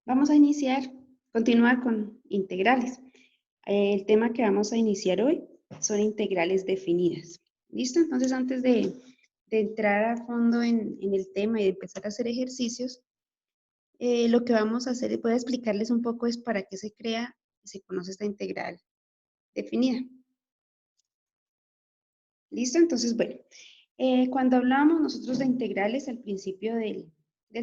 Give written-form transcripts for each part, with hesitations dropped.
Vamos a continuar con integrales. El tema que vamos a iniciar hoy son integrales definidas. ¿Listo? Entonces, antes de entrar a fondo en el tema y de empezar a hacer ejercicios, lo que vamos a hacer, voy a explicarles un poco es para qué se crea y se conoce esta integral definida. ¿Listo? Entonces, bueno, cuando hablábamos nosotros de integrales al principio del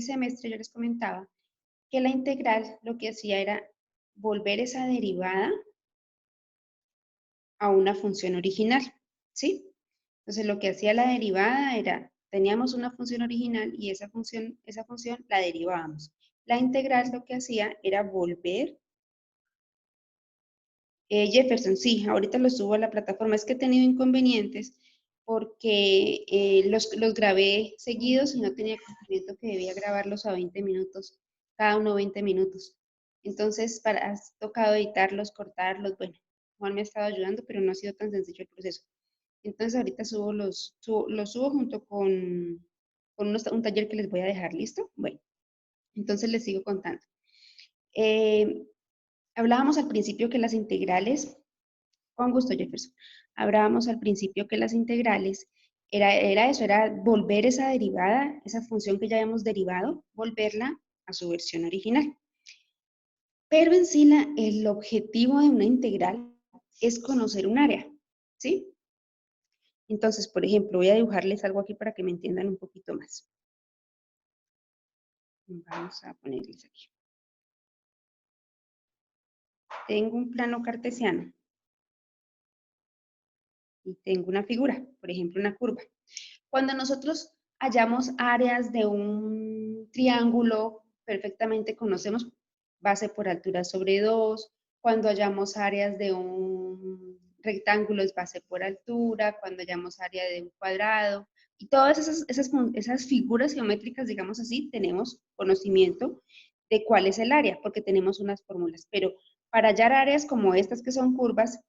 semestre, yo les comentaba que la integral lo que hacía era volver esa derivada a una función original, ¿sí? Entonces lo que hacía la derivada era, teníamos una función original y esa función la derivábamos. La integral lo que hacía era volver, Jefferson, sí, ahorita lo subo a la plataforma, es que he tenido inconvenientes porque los grabé seguidos y no tenía conocimiento que debía grabarlos a 20 minutos, cada uno 20 minutos. Entonces, has tocado editarlos, cortarlos, bueno, Juan me ha estado ayudando, pero no ha sido tan sencillo el proceso. Entonces, ahorita los subo junto con un taller que les voy a dejar, ¿listo? Bueno, entonces les sigo contando. Eh, Hablábamos al principio que las integrales, con gusto Jefferson, hablábamos al principio que las integrales era eso, era volver esa derivada, esa función que ya habíamos derivado, volverla a su versión original. Pero en sí el objetivo de una integral es conocer un área, ¿sí? Entonces, por ejemplo, voy a dibujarles algo aquí para que me entiendan un poquito más. Vamos a ponerles aquí. Tengo un plano cartesiano y tengo una figura, por ejemplo, una curva. Cuando nosotros hallamos áreas de un triángulo, perfectamente conocemos base por altura sobre 2. Cuando hallamos áreas de un rectángulo es base por altura. Cuando hallamos área de un cuadrado. Y todas esas figuras geométricas, digamos así, tenemos conocimiento de cuál es el área, porque tenemos unas fórmulas. Pero para hallar áreas como estas que son curvas,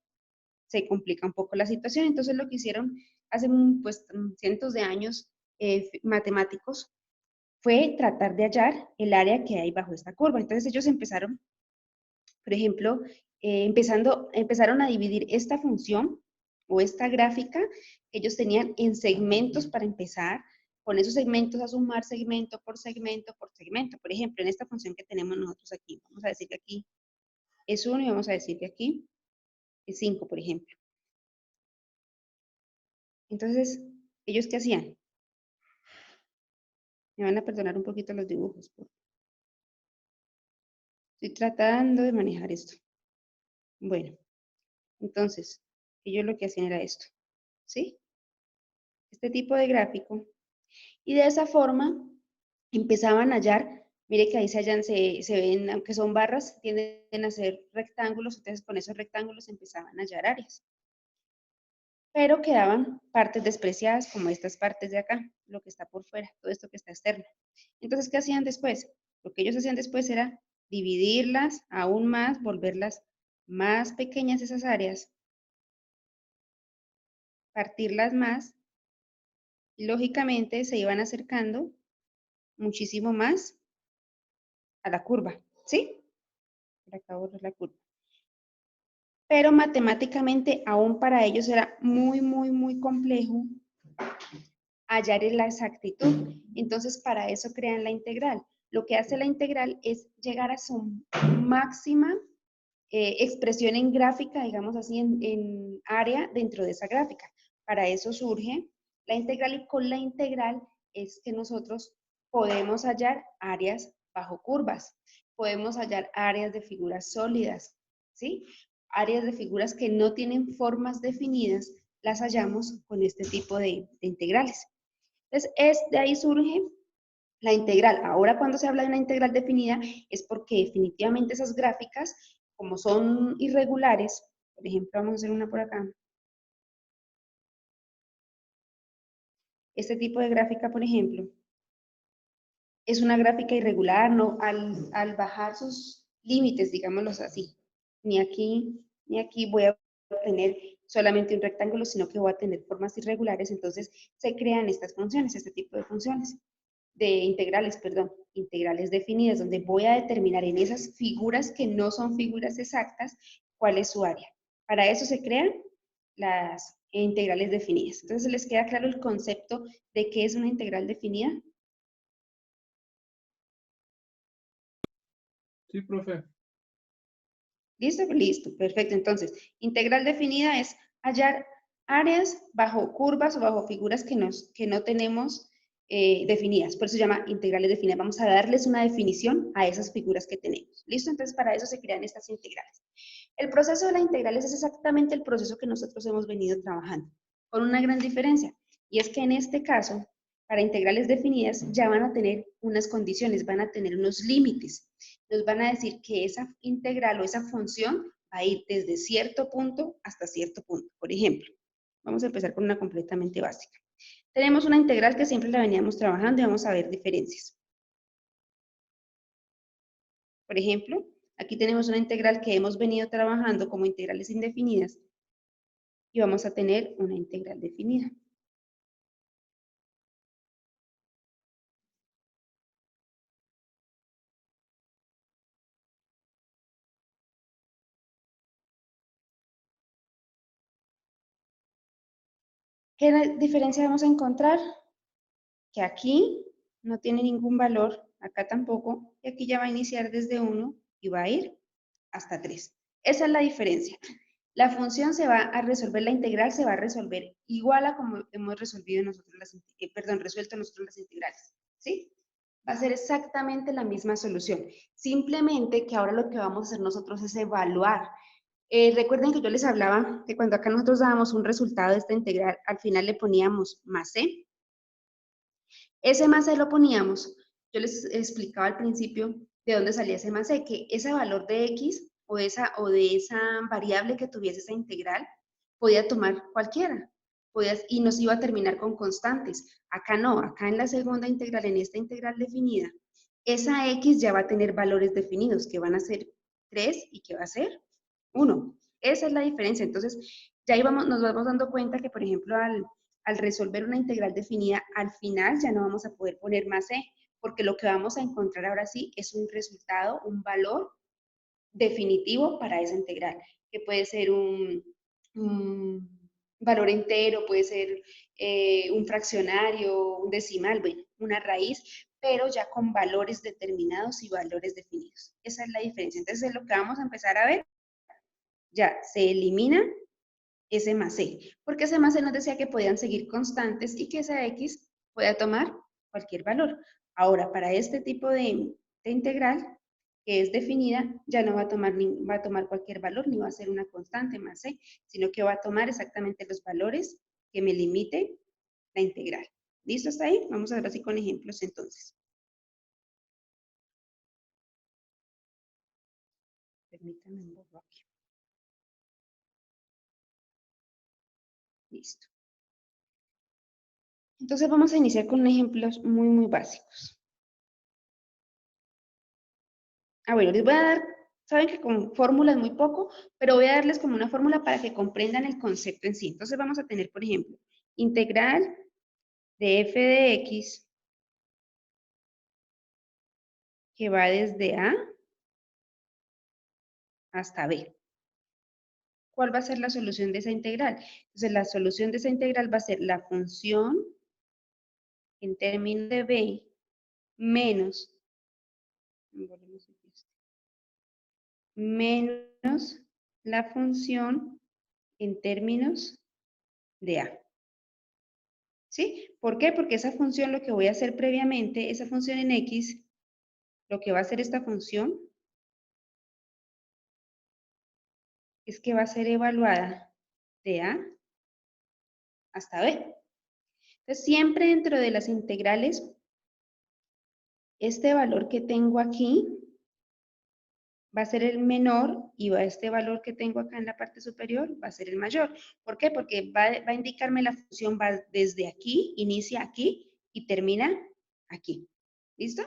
se complica un poco la situación. Entonces lo que hicieron hace pues, cientos de años matemáticos fue tratar de hallar el área que hay bajo esta curva. Entonces ellos empezaron, por ejemplo, empezaron a dividir esta función o esta gráfica que ellos tenían en segmentos para empezar, con esos segmentos a sumar segmento por segmento por segmento. Por ejemplo, en esta función que tenemos nosotros aquí, vamos a decir que aquí es 1 y vamos a decir que aquí es 5, por ejemplo. Entonces, ¿ellos qué hacían? Me van a perdonar un poquito los dibujos. Estoy tratando de manejar esto. Bueno, entonces, ellos lo que hacían era esto, ¿sí? Este tipo de gráfico. Y de esa forma empezaban a hallar, mire que ahí se ven, aunque son barras, tienden a ser rectángulos, entonces con esos rectángulos empezaban a hallar áreas. Pero quedaban partes despreciadas, como estas partes de acá, lo que está por fuera, todo esto que está externo. Entonces, ¿qué hacían después? Lo que ellos hacían después era dividirlas aún más, volverlas más pequeñas esas áreas, partirlas más, y lógicamente se iban acercando muchísimo más a la curva, ¿sí? Por acá borro la curva. Pero matemáticamente aún para ellos era muy, muy, muy complejo hallar la exactitud. Entonces, para eso crean la integral. Lo que hace la integral es llegar a su máxima expresión en gráfica, digamos así, en área dentro de esa gráfica. Para eso surge la integral y con la integral es que nosotros podemos hallar áreas bajo curvas, podemos hallar áreas de figuras sólidas, ¿sí? Áreas de figuras que no tienen formas definidas, las hallamos con este tipo de integrales. Entonces, de ahí surge la integral. Ahora cuando se habla de una integral definida es porque definitivamente esas gráficas, como son irregulares, por ejemplo, vamos a hacer una por acá. Este tipo de gráfica, por ejemplo, es una gráfica irregular, no, al bajar sus límites, digámoslos así, ni aquí voy a tener solamente un rectángulo, sino que voy a tener formas irregulares, entonces se crean estas funciones, este tipo de funciones. de integrales, perdón, integrales definidas, donde voy a determinar en esas figuras que no son figuras exactas cuál es su área. Para eso se crean las integrales definidas. Entonces, ¿les queda claro el concepto de qué es una integral definida? Sí, profe. ¿Listo? Listo, perfecto. Entonces, integral definida es hallar áreas bajo curvas o bajo figuras que no tenemos definidas. Por eso se llama integrales definidas. Vamos a darles una definición a esas figuras que tenemos. ¿Listo? Entonces, para eso se crean estas integrales. El proceso de las integrales es exactamente el proceso que nosotros hemos venido trabajando, con una gran diferencia. Y es que en este caso, para integrales definidas, ya van a tener unas condiciones, van a tener unos límites. Nos van a decir que esa integral o esa función va a ir desde cierto punto hasta cierto punto. Por ejemplo, vamos a empezar con una completamente básica. Tenemos una integral que siempre la veníamos trabajando y vamos a ver diferencias. Por ejemplo, aquí tenemos una integral que hemos venido trabajando como integrales indefinidas y vamos a tener una integral definida. ¿Qué diferencia vamos a encontrar? Que aquí no tiene ningún valor, acá tampoco, y aquí ya va a iniciar desde 1 y va a ir hasta 3. Esa es la diferencia. La función se va a resolver, la integral se va a resolver igual a como hemos resolvido nosotros resuelto nosotros las integrales, ¿sí? Va a ser exactamente la misma solución. Simplemente que ahora lo que vamos a hacer nosotros es evaluar. Recuerden que yo les hablaba que cuando acá nosotros dábamos un resultado de esta integral, al final le poníamos más c. Ese más c lo poníamos, yo les explicaba al principio de dónde salía ese más c, que ese valor de x o de esa variable que tuviese esa integral, podía tomar cualquiera, y nos iba a terminar con constantes. Acá no, acá en la segunda integral, en esta integral definida, esa x ya va a tener valores definidos, que van a ser 3 y que va a ser 1. Esa es la diferencia. Entonces, ya nos vamos dando cuenta que, por ejemplo, al resolver una integral definida, al final ya no vamos a poder poner más c, porque lo que vamos a encontrar ahora sí es un resultado, un valor definitivo para esa integral, que puede ser un valor entero, puede ser un fraccionario, un decimal, bueno, una raíz, pero ya con valores determinados y valores definidos. Esa es la diferencia. Entonces, es lo que vamos a empezar a ver. Ya se elimina ese más c, porque ese más c nos decía que podían seguir constantes y que esa x pueda tomar cualquier valor. Ahora, para este tipo de integral, que es definida, ya no va a tomar cualquier valor, ni va a ser una constante más c, sino que va a tomar exactamente los valores que me limite la integral. ¿Listo hasta ahí? Vamos a ver así con ejemplos entonces. Permítanme un poco aquí. Listo. Entonces vamos a iniciar con ejemplos muy básicos. Bueno, les voy a dar, saben que con fórmulas muy poco, pero voy a darles como una fórmula para que comprendan el concepto en sí. Entonces vamos a tener, por ejemplo, integral de f de x que va desde a hasta b. ¿Cuál va a ser la solución de esa integral? Entonces la solución de esa integral va a ser la función en términos de b menos, menos la función en términos de a. ¿Sí? ¿Por qué? Porque esa función lo que voy a hacer previamente, esa función en x, lo que va a hacer esta función es que va a ser evaluada de a hasta b. Entonces, siempre dentro de las integrales, este valor que tengo aquí va a ser el menor y este valor que tengo acá en la parte superior va a ser el mayor. ¿Por qué? Porque va a indicarme la función va desde aquí, inicia aquí y termina aquí. ¿Listo?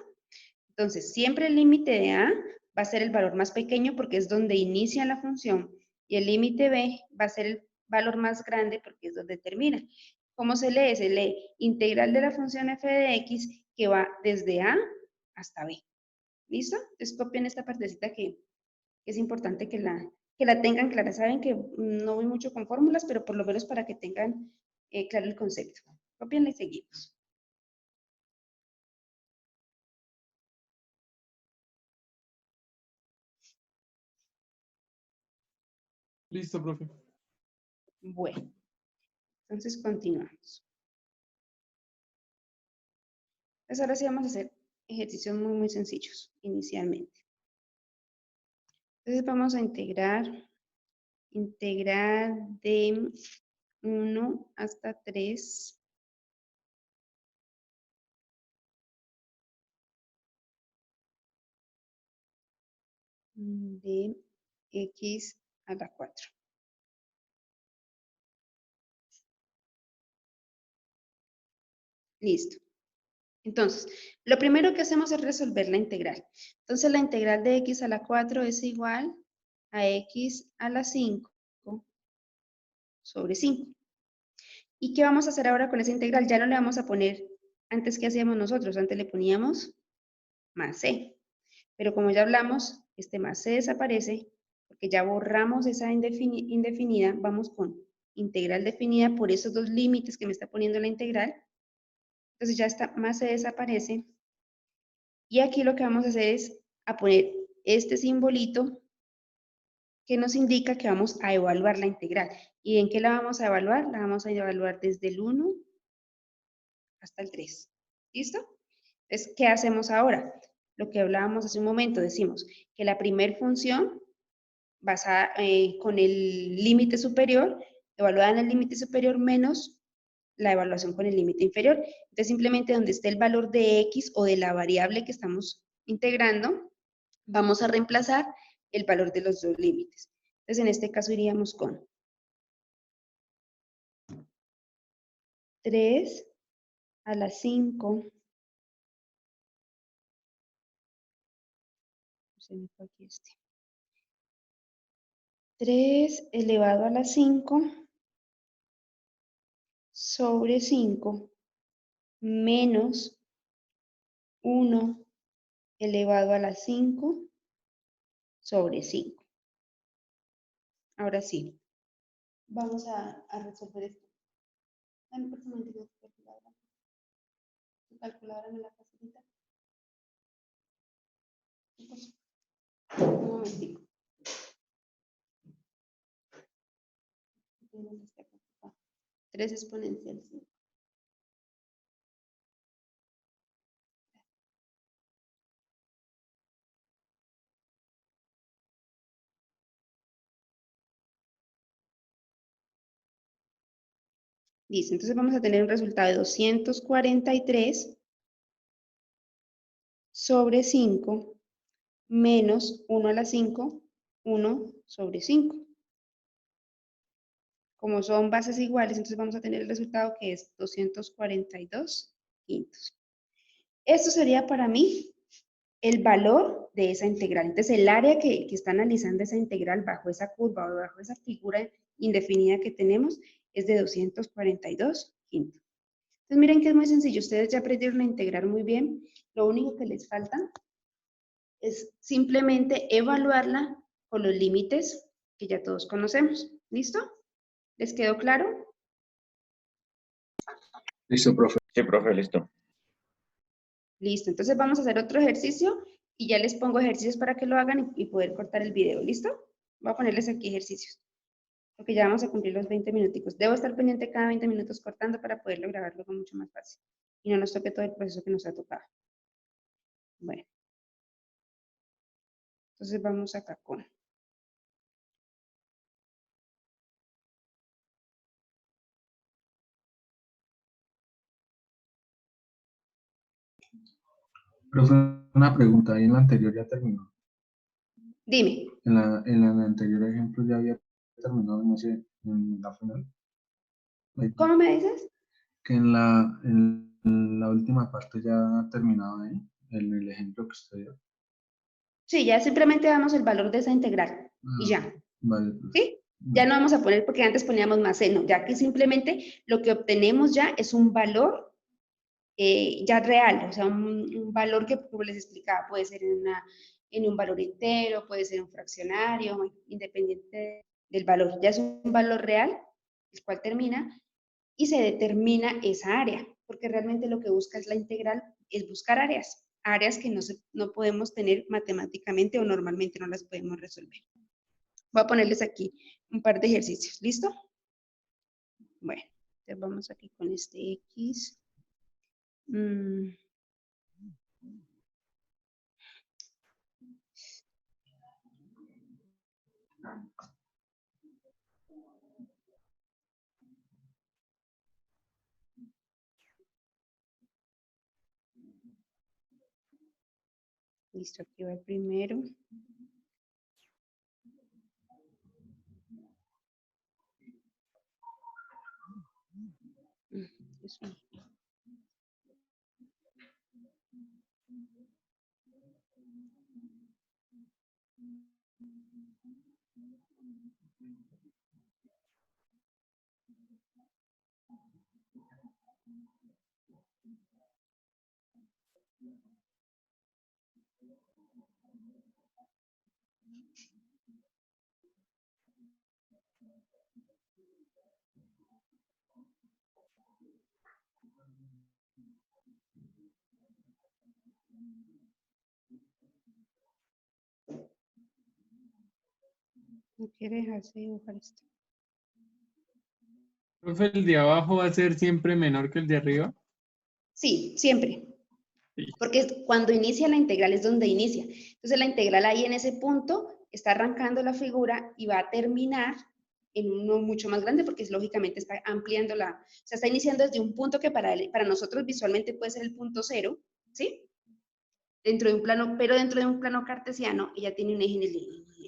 Entonces, siempre el límite de a va a ser el valor más pequeño porque es donde inicia la función y el límite b va a ser el valor más grande porque es donde termina. ¿Cómo se lee? Se lee integral de la función f de x que va desde A hasta B. ¿Listo? Entonces copien esta partecita que es importante que la tengan clara. Saben que no voy mucho con fórmulas, pero por lo menos para que tengan claro el concepto. Copienla y seguimos. Listo, profe. Bueno, entonces continuamos. Pues ahora sí vamos a hacer ejercicios muy sencillos inicialmente. Entonces vamos a integrar de 1 hasta 3 de x a la 4. Listo. Entonces, lo primero que hacemos es resolver la integral. Entonces, la integral de x a la 4 es igual a x a la 5 sobre 5. ¿Y qué vamos a hacer ahora con esa integral? Ya no le vamos a poner, antes que hacíamos nosotros, antes le poníamos más c. Pero como ya hablamos, este más c desaparece, porque ya borramos esa indefinida, vamos con integral definida por esos dos límites que me está poniendo la integral. Entonces ya está, más c desaparece. Y aquí lo que vamos a hacer es a poner este simbolito que nos indica que vamos a evaluar la integral. ¿Y en qué la vamos a evaluar? La vamos a evaluar desde el 1 hasta el 3. ¿Listo? Entonces, ¿qué hacemos ahora? Lo que hablábamos hace un momento, decimos que la primer función basada con el límite superior, evaluada en el límite superior menos la evaluación con el límite inferior. Entonces, simplemente donde esté el valor de x o de la variable que estamos integrando, vamos a reemplazar el valor de los dos límites. Entonces, en este caso iríamos con 3 a la 5. Se me fue aquí este. 3 elevado a la 5 sobre 5 menos 1 elevado a la 5 sobre 5. Ahora sí, vamos a resolver esto. Dame por favor tu calculadora. Tu calculadora me la facilita. Un momentico. 3 exponencial 5. Listo, entonces vamos a tener un resultado de 243 sobre 5 menos 1 a la 5, 1 sobre 5. Como son bases iguales, entonces vamos a tener el resultado que es 242 quintos. Esto sería para mí el valor de esa integral. Entonces, el área que está analizando esa integral bajo esa curva o bajo esa figura indefinida que tenemos es de 242 quintos. Entonces, miren que es muy sencillo. Ustedes ya aprendieron a integrar muy bien. Lo único que les falta es simplemente evaluarla con los límites que ya todos conocemos. ¿Listo? ¿Les quedó claro? Listo, profe. Sí, profe, listo. Listo. Entonces, vamos a hacer otro ejercicio y ya les pongo ejercicios para que lo hagan y poder cortar el video. ¿Listo? Voy a ponerles aquí ejercicios, porque ya vamos a cumplir los 20 minuticos. Debo estar pendiente cada 20 minutos cortando para poderlo grabar luego mucho más fácil y no nos toque todo el proceso que nos ha tocado. Bueno, entonces vamos acá con... Profe, una pregunta. Ahí en la anterior ya terminó. Dime. En el anterior ejemplo ya había terminado, no sé, en la final. ¿Cómo me dices? Que en la última parte ya ha terminado ahí, en el ejemplo que usted dio. Sí, ya simplemente damos el valor de esa integral y ya. Vale, profe. ¿Sí? Ya no vamos a poner porque antes poníamos más c, no, ya que simplemente lo que obtenemos ya es un valor ya real, o sea, un valor que, como les explicaba, puede ser en un valor entero, puede ser un fraccionario, independiente del valor. Ya es un valor real, el cual termina, y se determina esa área, porque realmente lo que busca es la integral, es buscar áreas que no podemos tener matemáticamente o normalmente no las podemos resolver. Voy a ponerles aquí un par de ejercicios, ¿listo? Bueno, entonces vamos aquí con este X. Listo, aquí va el primero. Eso. No quiere dejarse dibujar esto. Profe, ¿el de abajo va a ser siempre menor que el de arriba? Sí, siempre. Sí. Porque cuando inicia la integral es donde inicia. Entonces la integral ahí en ese punto está arrancando la figura y va a terminar en uno mucho más grande porque lógicamente está ampliando o sea, está iniciando desde un punto que para nosotros visualmente puede ser el punto cero, ¿sí? Dentro de un plano, pero dentro de un plano cartesiano ella tiene un eje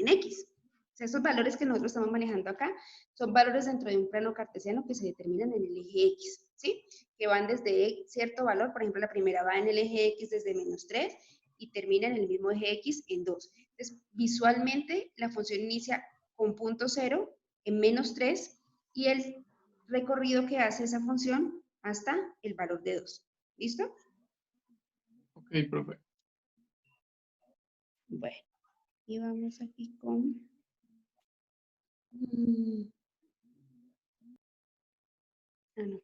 en X. O sea, estos valores que nosotros estamos manejando acá son valores dentro de un plano cartesiano que se determinan en el eje X, ¿sí? Que van desde cierto valor, por ejemplo, la primera va en el eje X desde -3 y termina en el mismo eje X en 2. Entonces, visualmente, la función inicia con punto 0 en -3 y el recorrido que hace esa función hasta el valor de 2. ¿Listo? Ok, profe. Bueno, y vamos aquí con... Ah, no,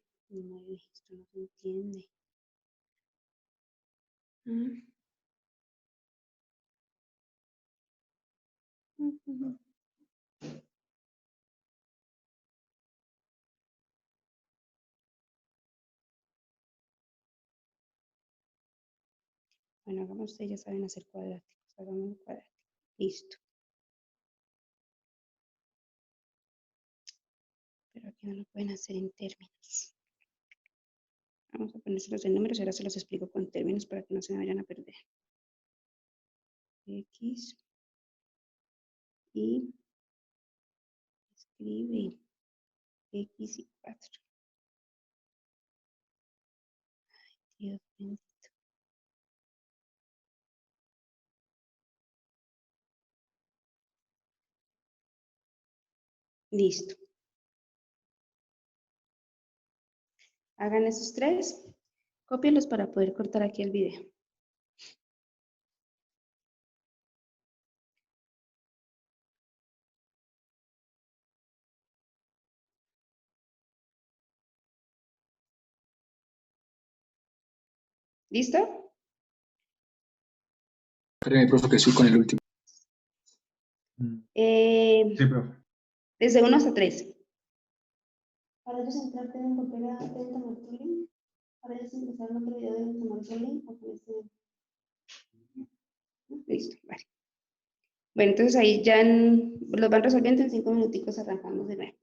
esto no se entiende. Bueno, hagamos, ustedes ya saben hacer cuadráticos, hagamos un cuadrático. Listo. Pero aquí no lo pueden hacer en términos. Vamos a ponérselos en números y ahora se los explico con términos para que no se vayan a perder. X y escribe X y 4. Dios bendito. Listo. Hagan esos tres. Cópienlos para poder cortar aquí el video. ¿Listo? Espérame, profe, que estoy con el último. Sí, profe. Desde 1 hasta 3. Para ellos entrar deben volver a tomar tu link. Para ellos empezar en otro video deben tomar tu link o con este. Listo, vale. Bueno, entonces ahí ya los van resolviendo en 5 minuticos, arrancamos de nuevo.